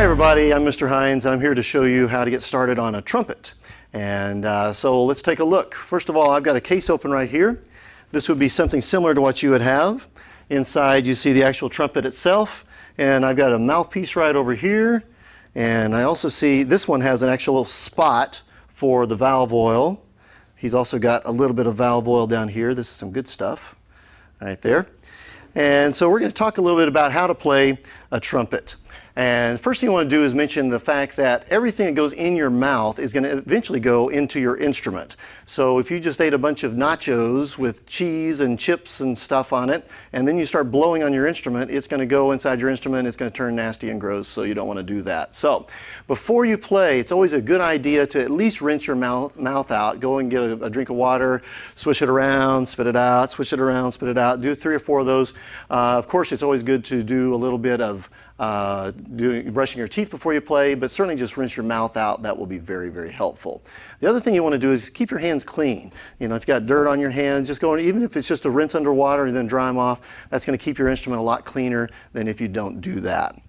everybody, I'm Mr. Hinds, and I'm here to show you how to get started on a trumpet. And so let's take a look. First of all, I've got a case open right here. This would be something similar to what you would have. Inside you see the actual trumpet itself, and I've got a mouthpiece right over here, and I also see this one has an actual spot for the valve oil. He's also got a little bit of valve oil down here. This is some good stuff right there. And so we're going to talk a little bit about how to play a trumpet. And first thing I want to do is mention the fact that everything that goes in your mouth is going to eventually go into your instrument. So if you just ate a bunch of nachos with cheese and chips and stuff on it, and then you start blowing on your instrument, it's going to go inside your instrument, it's going to turn nasty and gross, so you don't want to do that. So before you play, it's always a good idea to at least rinse your mouth out. Go and get a drink of water, swish it around, spit it out, swish it around, spit it out. Do 3 or 4 of those. Of course, it's always good to do a little bit of brushing your teeth before you play, but certainly just rinse your mouth out. That will be very, very helpful. The other thing you want to do is keep your hands clean. You know, if you've got dirt on your hands, just go, even if it's just a rinse under water and then dry them off, that's going to keep your instrument a lot cleaner than if you don't do that.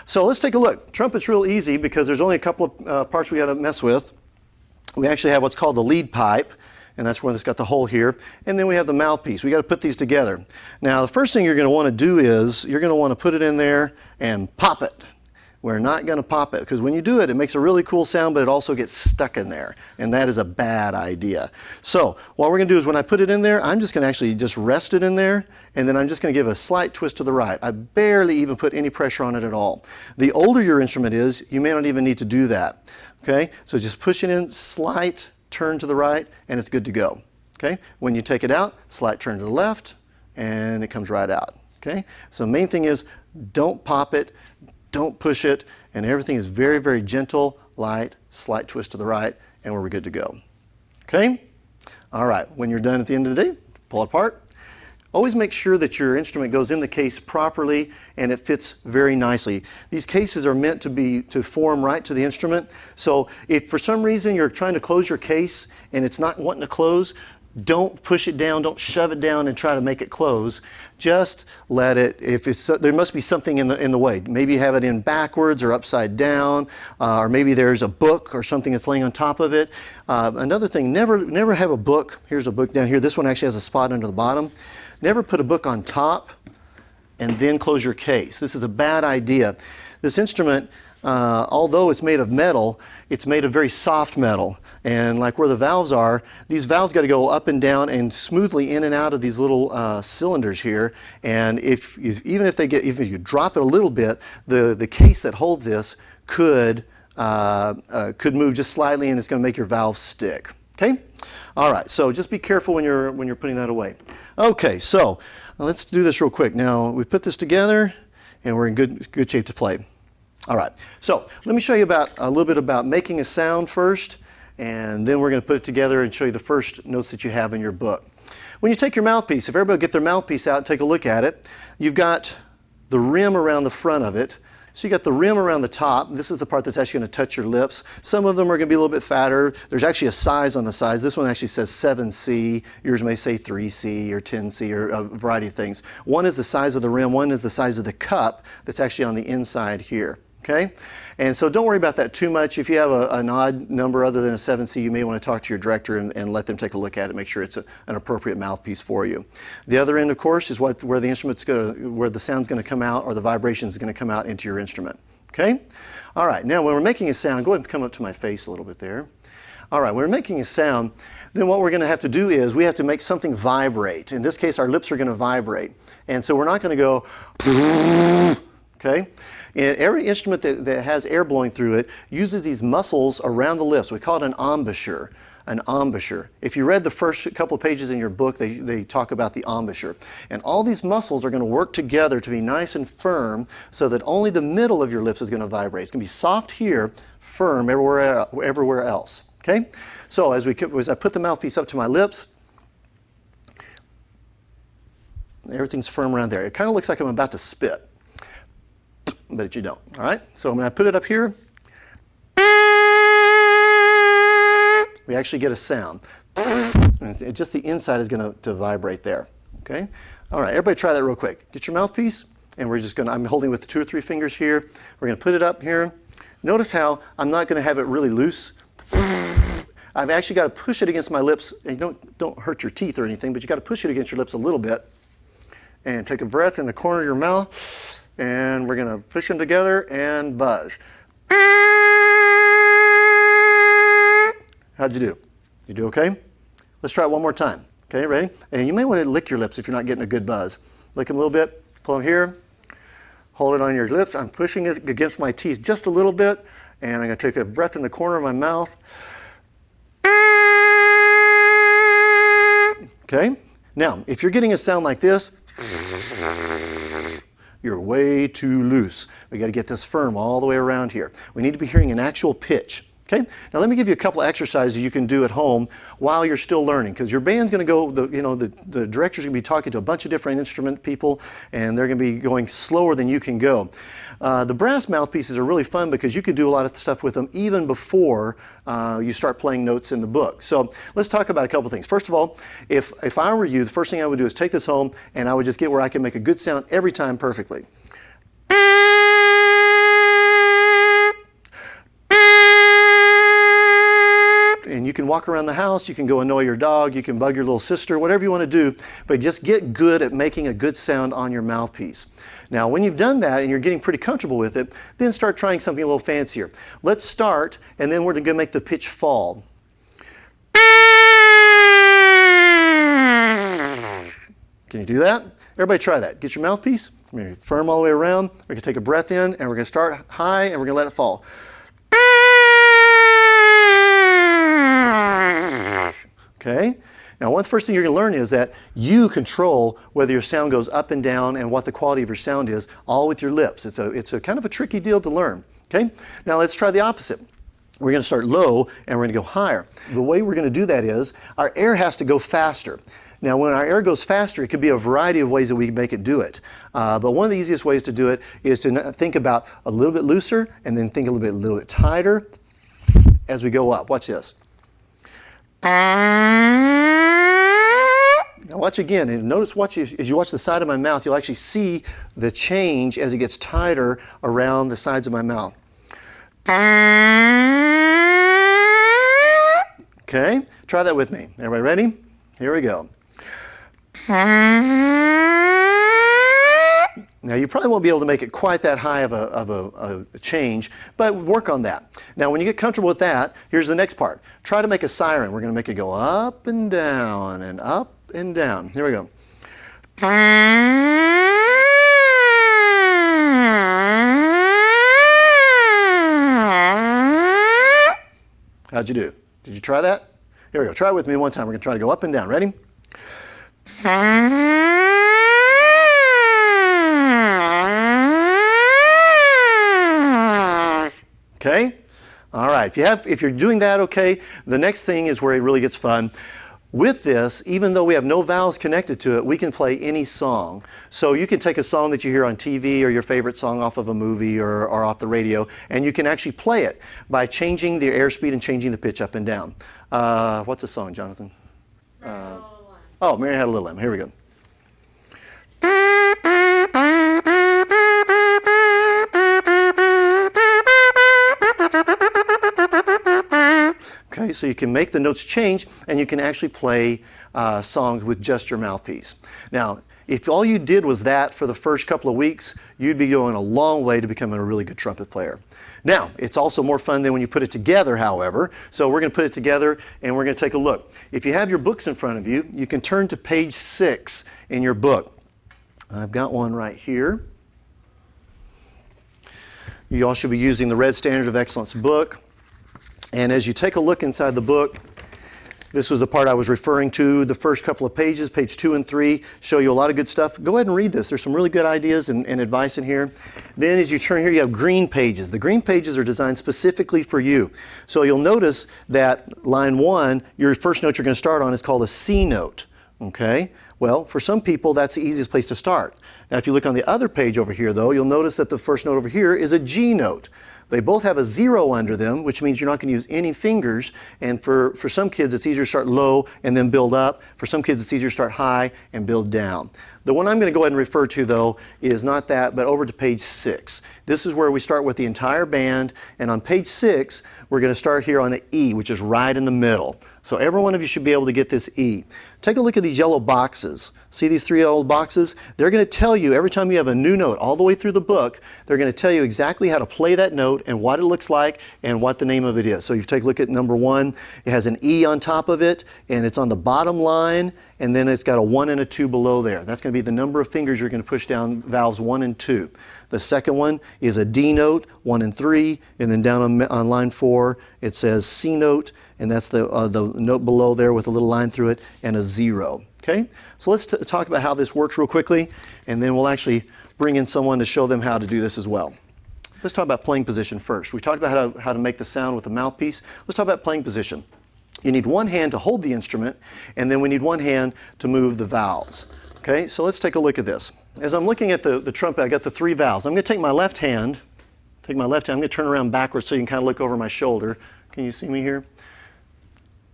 So let's take a look. Trumpet's real easy because there's only a couple of parts we got to mess with. We actually have what's called the lead pipe, and that's where it's got the hole here. And then we have the mouthpiece. We got to put these together. Now, the first thing you're going to want to do is you're going to want to put it in there and pop it. We're not going to pop it because when you do it, it makes a really cool sound, but it also gets stuck in there, and that is a bad idea. So what we're going to do is when I put it in there, I'm just going to actually just rest it in there, and then I'm just going to give it a slight twist to the right. I barely even put any pressure on it at all. The older your instrument is, you may not even need to do that. Okay, so just push it in, slight turn to the right, and it's good to go. Okay, when you take it out, slight turn to the left, and it comes right out. Okay, so the main thing is don't pop it, don't push it, and everything is very, very gentle, light, slight twist to the right, and we're good to go. Okay, all right, when you're done at the end of the day, pull it apart. Always make sure that your instrument goes in the case properly and it fits very nicely. These cases are meant to form right to the instrument. So if for some reason you're trying to close your case and it's not wanting to close, don't push it down, don't shove it down and try to make it close. Just let it, there must be something in the way. Maybe you have it in backwards or upside down, or maybe there's a book or something that's laying on top of it. Another thing, never have a book. Here's a book down here. This one actually has a spot under the bottom. Never put a book on top and then close your case. This is a bad idea. This instrument, although it's made of metal, it's made of very soft metal. And like where the valves are, these valves got to go up and down and smoothly in and out of these little cylinders here. And even if you drop it a little bit, the case that holds this could move just slightly, and it's going to make your valve stick. Okay? All right, so just be careful when you're putting that away. Okay, so let's do this real quick. Now, we put this together, and we're in good shape to play. All right, so let me show you a little bit about making a sound first, and then we're going to put it together and show you the first notes that you have in your book. When you take your mouthpiece, if everybody get their mouthpiece out and take a look at it, you've got the rim around the front of it. So you got the rim around the top. This is the part that's actually going to touch your lips. Some of them are going to be a little bit fatter. There's actually a size on the sides. This one actually says 7C. Yours may say 3C or 10C or a variety of things. One is the size of the rim. One is the size of the cup that's actually on the inside here. Okay? And so don't worry about that too much. If you have an odd number other than a 7C, you may want to talk to your director and let them take a look at it, make sure it's an appropriate mouthpiece for you. The other end, of course, is where the sound's going to come out, or the vibration is going to come out into your instrument. Okay? All right, now when we're making a sound, go ahead and come up to my face a little bit there. All right, when we're making a sound, then what we're going to have to do is we have to make something vibrate. In this case, our lips are going to vibrate. And so we're not going to go, okay? Every instrument that has air blowing through it uses these muscles around the lips. We call it an embouchure. An embouchure. If you read the first couple of pages in your book, they talk about the embouchure. And all these muscles are going to work together to be nice and firm so that only the middle of your lips is going to vibrate. It's going to be soft here, firm everywhere else. Okay? So as I put the mouthpiece up to my lips, everything's firm around there. It kind of looks like I'm about to spit, but you don't. All right? So when I put it up here, we actually get a sound. Just the inside is going to vibrate there. Okay? All right, everybody try that real quick. Get your mouthpiece and I'm holding with 2 or 3 fingers here. We're going to put it up here. Notice how I'm not going to have it really loose. I've actually got to push it against my lips. And don't hurt your teeth or anything, but you got to push it against your lips a little bit. And take a breath in the corner of your mouth, and we're going to push them together and buzz. How'd you do? You do okay? Let's try it one more time. Okay, ready? And you may want to lick your lips if you're not getting a good buzz. Lick them a little bit, pull them here, hold it on your lips. I'm pushing it against my teeth just a little bit, and I'm going to take a breath in the corner of my mouth. Okay? Now, if you're getting a sound like this, you're way too loose. We got to get this firm all the way around here. We need to be hearing an actual pitch. Okay? Now let me give you a couple of exercises you can do at home while you're still learning, because your band's going to go, the director's going to be talking to a bunch of different instrument people, and they're going to be going slower than you can go. The brass mouthpieces are really fun because you can do a lot of stuff with them even before you start playing notes in the book. So let's talk about a couple things. First of all, if I were you, the first thing I would do is take this home, and I would just get where I can make a good sound every time perfectly. And you can walk around the house, you can go annoy your dog, you can bug your little sister, whatever you want to do, but just get good at making a good sound on your mouthpiece. Now, when you've done that and you're getting pretty comfortable with it, then start trying something a little fancier. Let's start, and then we're going to make the pitch fall. Can you do that? Everybody try that. Get your mouthpiece, firm all the way around. We're going to take a breath in, and we're going to start high, and we're going to let it fall. Okay? Now, one of the first things you're going to learn is that you control whether your sound goes up and down and what the quality of your sound is, all with your lips. It's a kind of a tricky deal to learn. Okay? Now, let's try the opposite. We're going to start low, and we're going to go higher. The way we're going to do that is our air has to go faster. Now, when our air goes faster, it could be a variety of ways that we can make it do it. But one of the easiest ways to do it is to think about a little bit looser, and then think a little bit tighter as we go up. Watch this. Now watch again, and notice as you watch the side of my mouth, you'll actually see the change as it gets tighter around the sides of my mouth. Okay, try that with me. Everybody ready? Here we go. Now, you probably won't be able to make it quite that high of a change, but work on that. Now, when you get comfortable with that, here's the next part. Try to make a siren. We're going to make it go up and down and up and down. Here we go. How'd you do? Did you try that? Here we go. Try it with me one time. We're going to try to go up and down. Ready? Okay? All right. If you're doing that okay, the next thing is where it really gets fun. With this, even though we have no vowels connected to it, we can play any song. So you can take a song that you hear on TV or your favorite song off of a movie or off the radio, and you can actually play it by changing the airspeed and changing the pitch up and down. What's the song, Jonathan? Mary Had a Little Lamb. Here we go. Okay, so you can make the notes change, and you can actually play songs with just your mouthpiece. Now, if all you did was that for the first couple of weeks, you'd be going a long way to becoming a really good trumpet player. Now, it's also more fun than when you put it together, however. So we're going to put it together, and we're going to take a look. If you have your books in front of you, you can turn to page 6 in your book. I've got one right here. You all should be using the Red Standard of Excellence book. And as you take a look inside the book, this was the part I was referring to. The first couple of pages, page 2 and 3, show you a lot of good stuff. Go ahead and read this. There's some really good ideas and advice in here. Then as you turn here, you have green pages. The green pages are designed specifically for you. So you'll notice that line 1, your first note you're going to start on is called a C note. Okay? Well, for some people, that's the easiest place to start. Now if you look on the other page over here though, you'll notice that the first note over here is a G note. They both have a 0 under them, which means you're not going to use any fingers. And for some kids, it's easier to start low and then build up. For some kids, it's easier to start high and build down. The one I'm going to go ahead and refer to, though, is not that, but over to page 6. This is where we start with the entire band. And on page 6, we're going to start here on an E, which is right in the middle. So every one of you should be able to get this E. Take a look at these yellow boxes. See these 3 yellow boxes? They're going to tell you every time you have a new note all the way through the book, they're going to tell you exactly how to play that note and what it looks like and what the name of it is. So you take a look at number 1. It has an E on top of it, and it's on the bottom line, and then it's got a 1 and a 2 below there. That's going to be the number of fingers you're going to push down valves 1 and 2. The second one is a D note, 1 and 3, and then down on line 4 it says C note, and that's the note below there with a little line through it, and a 0. Okay, so let's talk about how this works real quickly, and then we'll actually bring in someone to show them how to do this as well. Let's talk about playing position first. We talked about how to make the sound with the mouthpiece. Let's talk about playing position. You need one hand to hold the instrument, and then we need one hand to move the valves. Okay, so let's take a look at this. As I'm looking at the trumpet, I got the 3 valves. I'm going to take my left hand, I'm going to turn around backwards so you can kind of look over my shoulder. Can you see me here?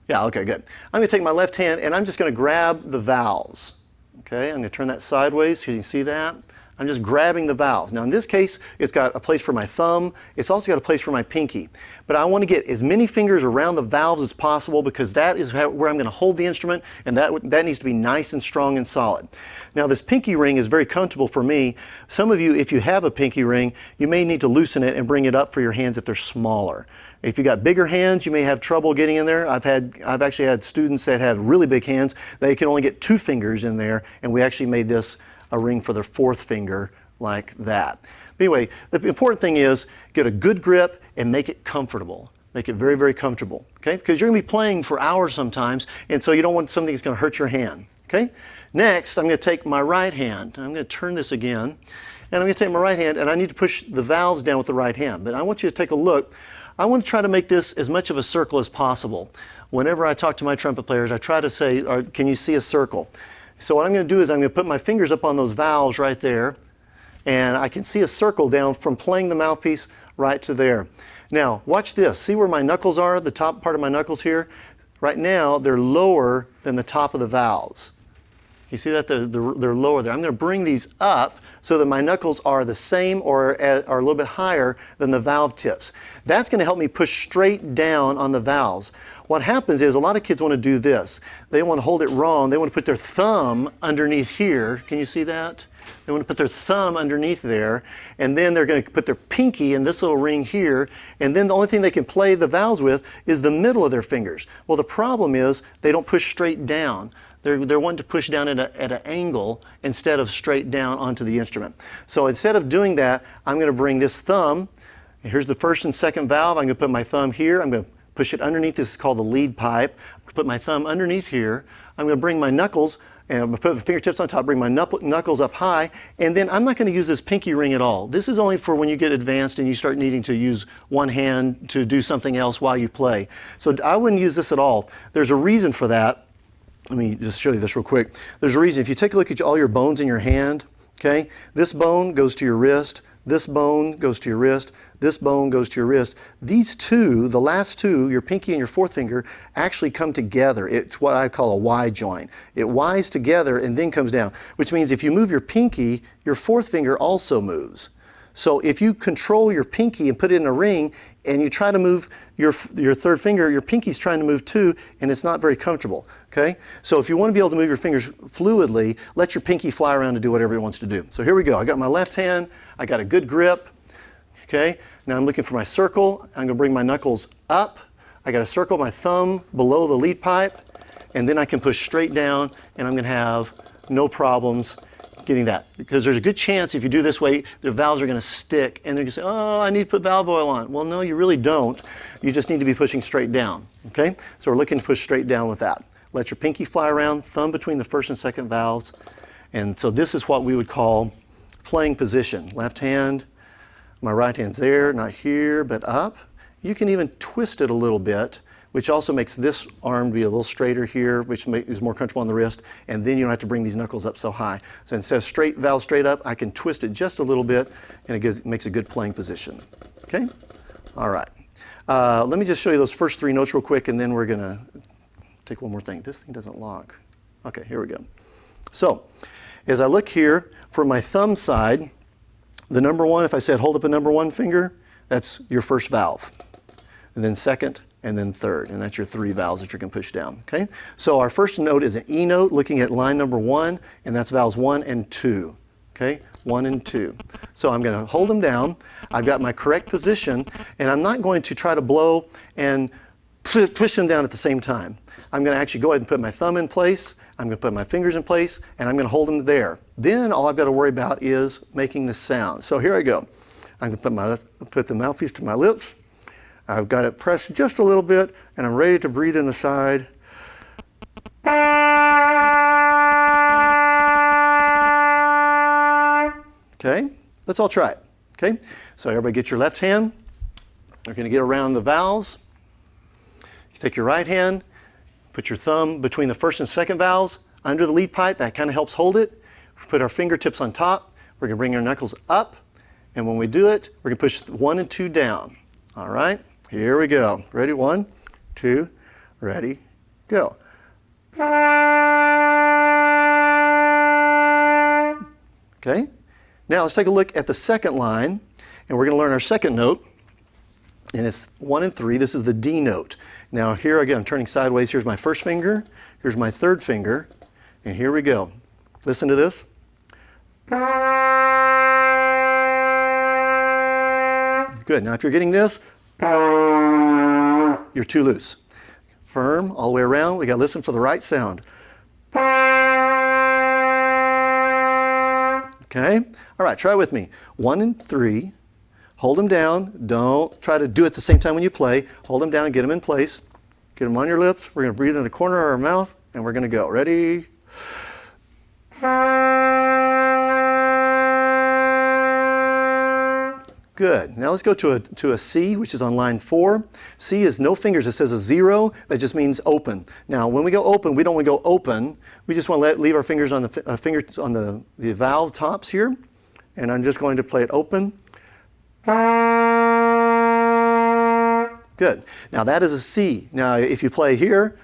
Yeah, okay, good. I'm going to take my left hand and I'm just going to grab the valves. Okay, I'm going to turn that sideways. Can you see that? I'm just grabbing the valves. Now in this case, it's got a place for my thumb. It's also got a place for my pinky. But I want to get as many fingers around the valves as possible because that is where I'm going to hold the instrument, and that needs to be nice and strong and solid. Now this pinky ring is very comfortable for me. Some of you, if you have a pinky ring, you may need to loosen it and bring it up for your hands if they're smaller. If you got bigger hands, you may have trouble getting in there. I've actually had students that have really big hands. They can only get 2 fingers in there, and we actually made this a ring for their 4th finger like that. But anyway, the important thing is get a good grip and make it comfortable. Make it very, very comfortable, okay? Because you're going to be playing for hours sometimes, and so you don't want something that's going to hurt your hand, okay? Next, I'm going to take my right hand. I'm going to turn this again, and I'm going to take my right hand, and I need to push the valves down with the right hand. But I want you to take a look. I want to try to make this as much of a circle as possible. Whenever I talk to my trumpet players, I try to say, can you see a circle? So what I'm going to do is I'm going to put my fingers up on those valves right there, and I can see a circle down from playing the mouthpiece right to there. Now watch this. See where my knuckles are, the top part of my knuckles here? Right now they're lower than the top of the valves. You see that? They're lower there. I'm going to bring these up so that my knuckles are the same or are a little bit higher than the valve tips. That's going to help me push straight down on the valves. What happens is a lot of kids want to do this. They want to hold it wrong. They want to put their thumb underneath here. Can you see that? They want to put their thumb underneath there, and then they're going to put their pinky in this little ring here, and then the only thing they can play the valves with is the middle of their fingers. Well, the problem is they don't push straight down. They're wanting to push down at an angle instead of straight down onto the instrument. So instead of doing that, I'm going to bring this thumb. Here's the 1st and 2nd valve. I'm going to put my thumb here. I'm going to push it underneath. This is called the lead pipe. I'm going to put my thumb underneath here. I'm going to bring my knuckles and put the fingertips on top, bring my knuckles up high, and then I'm not going to use this pinky ring at all. This is only for when you get advanced and you start needing to use one hand to do something else while you play. So I wouldn't use this at all. There's a reason for that. Let me just show you this real quick. There's a reason. If you take a look at all your bones in your hand, okay, this bone goes to your wrist, this bone goes to your wrist, this bone goes to your wrist. These two, the last two, your pinky and your 4th finger, actually come together. It's what I call a Y joint. It Ys together and then comes down, which means if you move your pinky, your 4th finger also moves. So if you control your pinky and put it in a ring and you try to move your 3rd finger, your pinky's trying to move too, and it's not very comfortable, okay? So if you want to be able to move your fingers fluidly, let your pinky fly around and do whatever it wants to do. So here we go. I got my left hand. I got a good grip, okay? Now I'm looking for my circle. I'm going to bring my knuckles up. I got to circle my thumb below the lead pipe, and then I can push straight down, and I'm going to have no problems getting that, because there's a good chance if you do this way, the valves are going to stick and they're going to say, oh, I need to put valve oil on. Well, no, you really don't. You just need to be pushing straight down, okay? So we're looking to push straight down with that. Let your pinky fly around, thumb between the 1st and 2nd valves. And so this is what we would call playing position. Left hand, my right hand's there, not here, but up. You can even twist it a little bit which also makes this arm be a little straighter here, which is more comfortable on the wrist, and then you don't have to bring these knuckles up so high. So instead of straight valve straight up, I can twist it just a little bit, and it makes a good playing position. Okay? All right. Let me just show you those first three notes real quick, and then we're going to take one more thing. This thing doesn't lock. Okay, here we go. So, as I look here, for my thumb side, the number one, if I said hold up a number one finger, that's your first valve. And then second, and then third. And that's your three valves that you can push down. Okay? So our first note is an E note, looking at line number one, and that's valves 1 and 2. Okay? 1 and 2. So I'm going to hold them down. I've got my correct position, and I'm not going to try to blow and push them down at the same time. I'm going to actually go ahead and put my thumb in place, I'm going to put my fingers in place, and I'm going to hold them there. Then all I've got to worry about is making the sound. So here I go. I'm going to put the mouthpiece to my lips. I've got it pressed just a little bit, and I'm ready to breathe in the side. Okay, let's all try it. Okay, so everybody get your left hand. You're going to get around the valves. You take your right hand, put your thumb between the first and second valves under the lead pipe. That kind of helps hold it. Put our fingertips on top. We're going to bring our knuckles up. And when we do it, we're going to push 1 and 2 down. All right, here we go. Ready? 1, 2, ready, go. Okay, now let's take a look at the second line. And we're going to learn our second note. And it's 1 and 3. This is the D note. Now here again, I'm turning sideways. Here's my first finger. Here's my third finger. And here we go. Listen to this. Good. Now if you're getting this, you're too loose. Firm all the way around. We got to listen for the right sound. Okay? All right, try with me. 1 and 3. Hold them down. Don't try to do it at the same time when you play. Hold them down, get them in place. Get them on your lips. We're going to breathe in the corner of our mouth, and we're going to go. Ready? Good. Now let's go to a C, which is on line 4. C is no fingers. It says a 0. That just means open. Now, when we go open, we don't want to go open. We just want to leave our fingers on the valve tops here. And I'm just going to play it open. Good. Now that is a C. Now if you play here,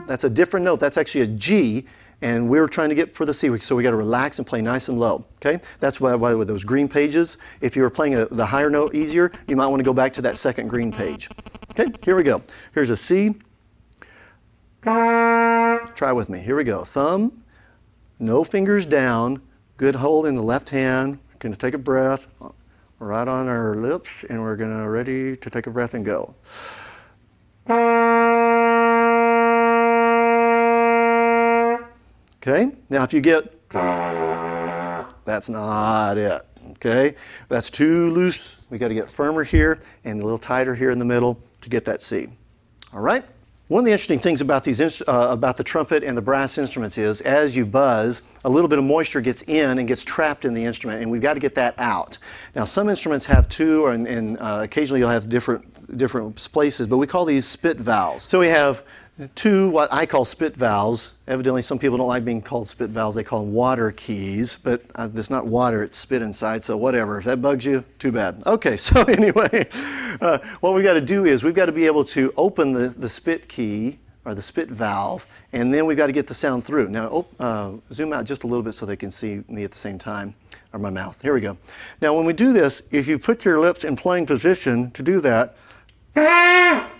that's a different note. That's actually a G, and we're trying to get for the C, so we got to relax and play nice and low. Okay? That's why with those green pages, if you were playing the higher note easier, you might want to go back to that second green page. Okay? Here we go. Here's a C. Try with me. Here we go. Thumb, no fingers down, good hold in the left hand. Going to take a breath right on our lips, and we're going to ready to take a breath and go. Okay, now if you get, that's not it. Okay, that's too loose. We got to get firmer here and a little tighter here in the middle to get that C. All right. One of the interesting things about about the trumpet and the brass instruments is, as you buzz, a little bit of moisture gets in and gets trapped in the instrument, and we've got to get that out. Now, some instruments have two, and occasionally you'll have different places, but we call these spit valves. So we have two what I call spit valves. Evidently, some people don't like being called spit valves. They call them water keys, but it's not water, it's spit inside, so whatever. If that bugs you, too bad. Okay, so anyway, what we've got to do is we've got to be able to open the spit key, or the spit valve, and then we've got to get the sound through. Now, zoom out just a little bit so they can see me at the same time, or my mouth. Here we go. Now, when we do this, if you put your lips in playing position to do that,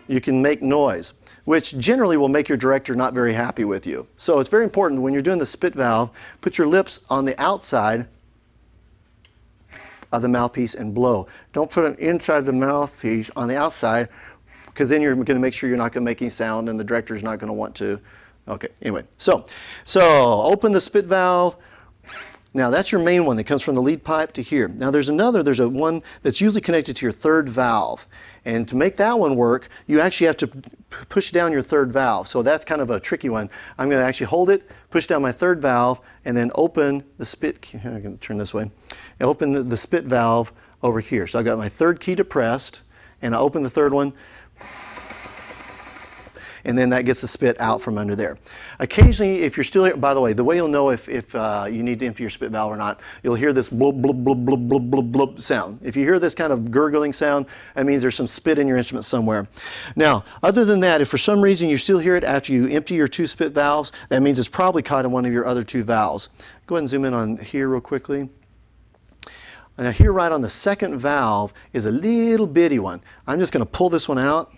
you can make noise, which generally will make your director not very happy with you. So it's very important when you're doing the spit valve, put your lips on the outside of the mouthpiece and blow. Don't put them inside the mouthpiece on the outside, because then you're going to make sure you're not going to make any sound and the director's not going to want to. Okay, anyway, so open the spit valve. Now that's your main one that comes from the lead pipe to here. Now there's a one that's usually connected to your third valve. And to make that one work, you actually have to push down your third valve. So that's kind of a tricky one. I'm going to actually hold it, push down my third valve, and then open the spit key. I'm going to turn this way. And open the spit valve over here. So I've got my third key depressed, and I open the third one. and then that gets the spit out from under there. Occasionally, if you're still here, by the way, the way you'll know if you need to empty your spit valve or not, you'll hear this blub, blub, blub, blub, blub, blub, blub sound. If you hear this kind of gurgling sound, that means there's some spit in your instrument somewhere. Now, other than that, if for some reason you still hear it after you empty your 2 spit valves, that means it's probably caught in one of your other 2 valves. Go ahead and zoom in on here real quickly. Now here right on the second valve is a little bitty one. I'm just going to pull this one out,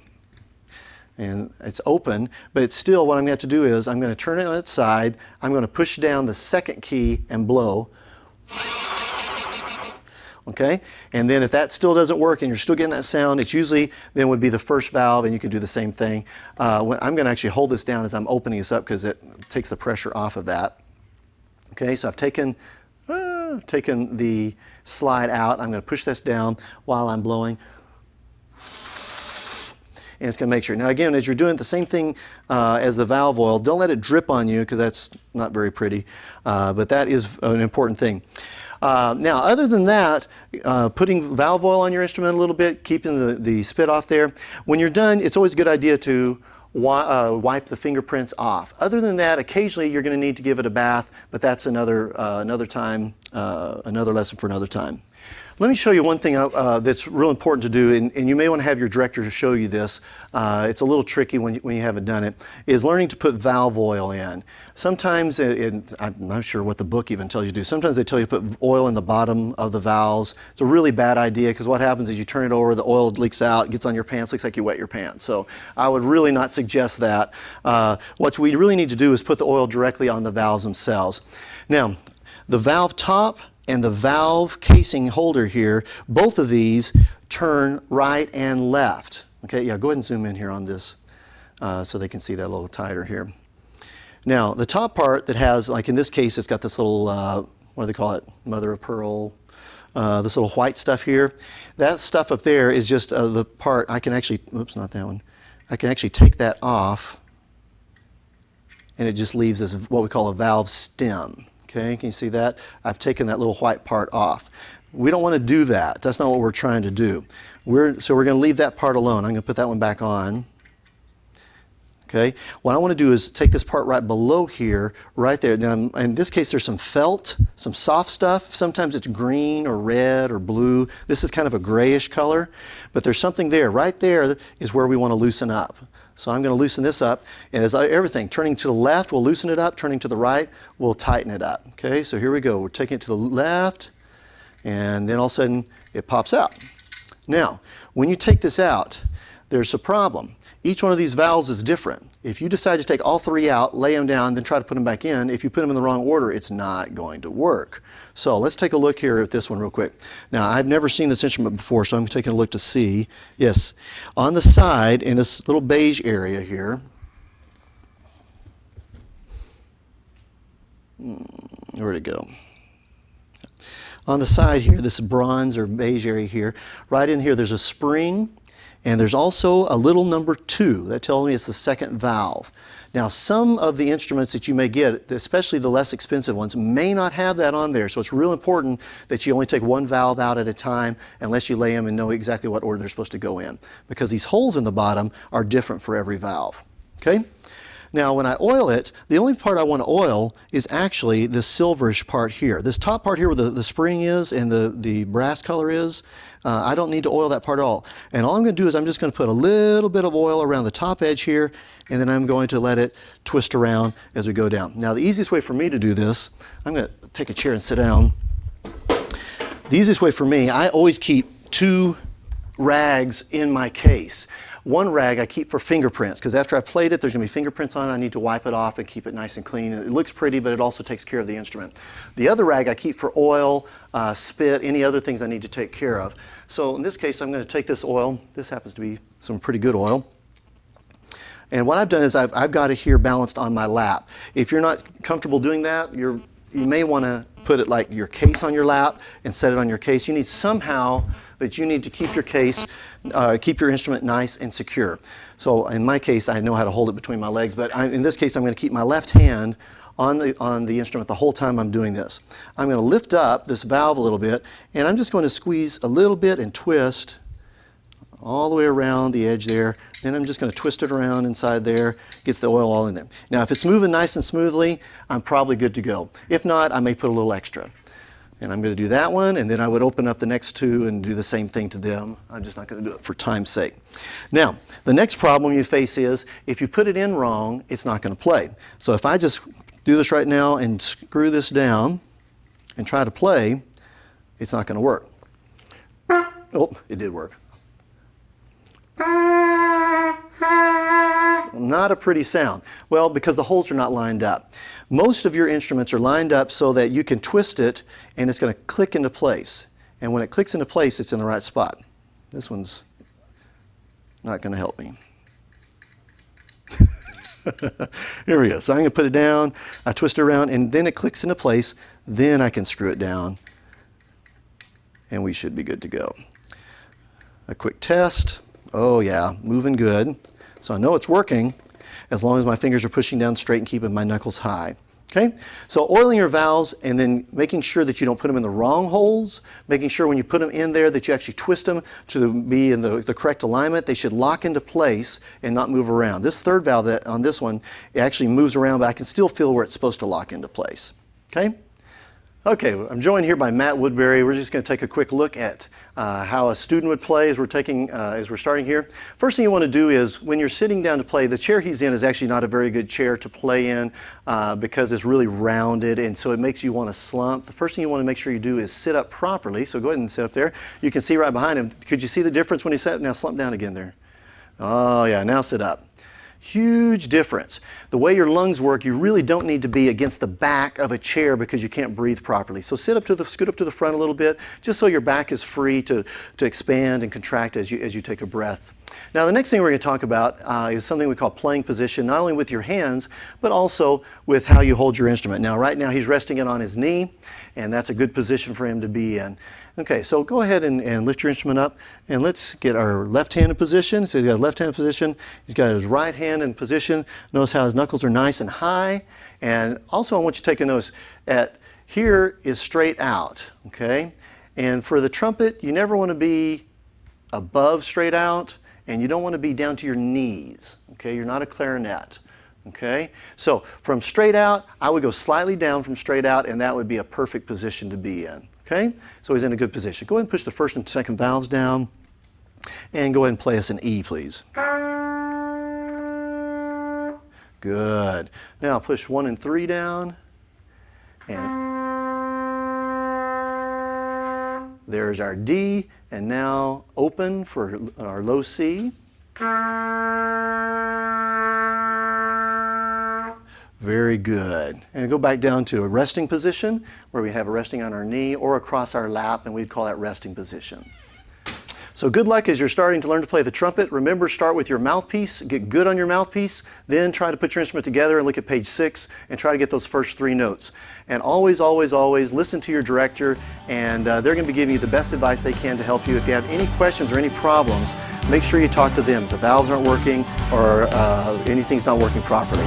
and it's open, but it's still, what I'm going to have to do is I'm going to turn it on its side, I'm going to push down the second key and blow. Okay, and then if that still doesn't work and you're still getting that sound, it's usually then would be the first valve, and you can do the same thing. I'm going to actually hold this down as I'm opening this up because it takes the pressure off of that. Okay, so I've taken the slide out. I'm going to push this down while I'm blowing. And it's going to make sure. Now again, as you're doing the same thing as the valve oil, don't let it drip on you because that's not very pretty, but that is an important thing. Now other than that, putting valve oil on your instrument a little bit, keeping the spit off there. When you're done, it's always a good idea to wipe the fingerprints off. Other than that, occasionally you're going to need to give it a bath, but that's another lesson for another time. Let me show you one thing that's real important to do, and you may want to have your director to show you this. It's a little tricky when you haven't done it, is learning to put valve oil in. Sometimes, I'm not sure what the book even tells you to do, sometimes they tell you to put oil in the bottom of the valves. It's a really bad idea because what happens is you turn it over, the oil leaks out, gets on your pants, looks like you wet your pants. So I would really not suggest that. What we really need to do is put the oil directly on the valves themselves. Now, the valve top and the valve casing holder here, both of these turn right and left. Okay, yeah, go ahead and zoom in here on this so they can see that a little tighter here. Now, the top part that has, like in this case, it's got this little, what do they call it, mother of pearl, this little white stuff here. That stuff up there is just the part, I can actually, oops, not that one. I can actually take that off, and it just leaves this, what we call a valve stem. Okay, can you see that? I've taken that little white part off. We don't want to do that. That's not what we're trying to do. So we're going to leave that part alone. I'm going to put that one back on. Okay, what I want to do is take this part right below here, right there. Now, in this case, there's some felt, some soft stuff. Sometimes it's green or red or blue. This is kind of a grayish color, but there's something there. Right there is where we want to loosen up. So I'm going to loosen this up, and as everything, turning to the left, we'll loosen it up. Turning to the right, we'll tighten it up. Okay, so here we go. We're taking it to the left, and then all of a sudden, it pops out. Now, when you take this out, there's a problem. Each one of these valves is different. If you decide to take all 3 out, lay them down, then try to put them back in, if you put them in the wrong order, it's not going to work. So let's take a look here at this one real quick. Now, I've never seen this instrument before, so I'm taking a look to see. Yes, on the side, in this little beige area here, where'd it go? On the side here, this bronze or beige area here, right in here, there's a spring. And there's also a little number 2. That tells me it's the second valve. Now, some of the instruments that you may get, especially the less expensive ones, may not have that on there. So it's real important that you only take 1 valve out at a time unless you lay them and know exactly what order they're supposed to go in. Because these holes in the bottom are different for every valve. Okay? Now, when I oil it, the only part I want to oil is actually this silverish part here. This top part here where the spring is and the brass color is, I don't need to oil that part at all. And all I'm going to do is I'm just going to put a little bit of oil around the top edge here, and then I'm going to let it twist around as we go down. Now, the easiest way for me to do this, I'm going to take a chair and sit down. The easiest way for me, I always keep 2 rags in my case. 1 rag I keep for fingerprints, because after I played it, there's going to be fingerprints on it. I need to wipe it off and keep it nice and clean. It looks pretty, but it also takes care of the instrument. The other rag I keep for oil, spit, any other things I need to take care of. So in this case, I'm going to take this oil. This happens to be some pretty good oil. And what I've done is I've got it here balanced on my lap. If you're not comfortable doing that, you may want to put it like your case on your lap and set it on your case. You need somehow, but you need to keep your case, keep your instrument nice and secure. So in my case, I know how to hold it between my legs, but in this case, I'm going to keep my left hand on the instrument the whole time I'm doing this. I'm going to lift up this valve a little bit, and I'm just going to squeeze a little bit and twist all the way around the edge there. Then I'm just going to twist it around inside there, gets the oil all in there. Now if it's moving nice and smoothly, I'm probably good to go. If not, I may put a little extra. And I'm going to do that one, and then I would open up the next two and do the same thing to them. I'm just not going to do it for time's sake. Now, the next problem you face is if you put it in wrong, it's not going to play. So if I just do this right now and screw this down and try to play, it's not going to work. Oh, it did work. Not a pretty sound. Well, because the holes are not lined up. Most of your instruments are lined up so that you can twist it and it's going to click into place. And when it clicks into place, it's in the right spot. This one's not going to help me. Here we go. So I'm going to put it down, I twist it around, and then it clicks into place. Then I can screw it down, and we should be good to go. A quick test. Oh yeah, moving good. So I know it's working as long as my fingers are pushing down straight and keeping my knuckles high. Okay? So oiling your valves and then making sure that you don't put them in the wrong holes, making sure when you put them in there that you actually twist them to be in the correct alignment. They should lock into place and not move around. This third valve on this one, it actually moves around, but I can still feel where it's supposed to lock into place. Okay? Okay, I'm joined here by Matt Woodbury. We're just going to take a quick look at how a student would play as we're starting here. First thing you want to do is when you're sitting down to play, the chair he's in is actually not a very good chair to play in because it's really rounded, and so it makes you want to slump. The first thing you want to make sure you do is sit up properly. So go ahead and sit up there. You can see right behind him. Could you see the difference when he sat? Now slump down again there. Oh yeah, now sit up. Huge difference. The way your lungs work, you really don't need to be against the back of a chair because you can't breathe properly. So scoot up to the front a little bit, just so your back is free to expand and contract as you take a breath. Now the next thing we're going to talk about is something we call playing position, not only with your hands, but also with how you hold your instrument. Now right now he's resting it on his knee, and that's a good position for him to be in. Okay, so go ahead and lift your instrument up, and let's get our left hand in position. So he's got a left hand position, he's got his right hand in position. Notice how his knuckles are nice and high. And also I want you to take a notice at here is straight out, okay? And for the trumpet, you never want to be above straight out, and you don't want to be down to your knees, okay? You're not a clarinet, okay? So from straight out, I would go slightly down from straight out, and that would be a perfect position to be in. Okay, so he's in a good position. Go ahead and push the first and second valves down, and go ahead and play us an E, please. Good. Now push 1 and 3 down, and there's our D, and now open for our low C. Very good. And go back down to a resting position where we have a resting on our knee or across our lap, and we'd call that resting position. So good luck as you're starting to learn to play the trumpet. Remember, start with your mouthpiece, get good on your mouthpiece, then try to put your instrument together and look at page 6 and try to get those first 3 notes. And always, always, always listen to your director, and they're going to be giving you the best advice they can to help you. If you have any questions or any problems, make sure you talk to them if the valves aren't working or anything's not working properly.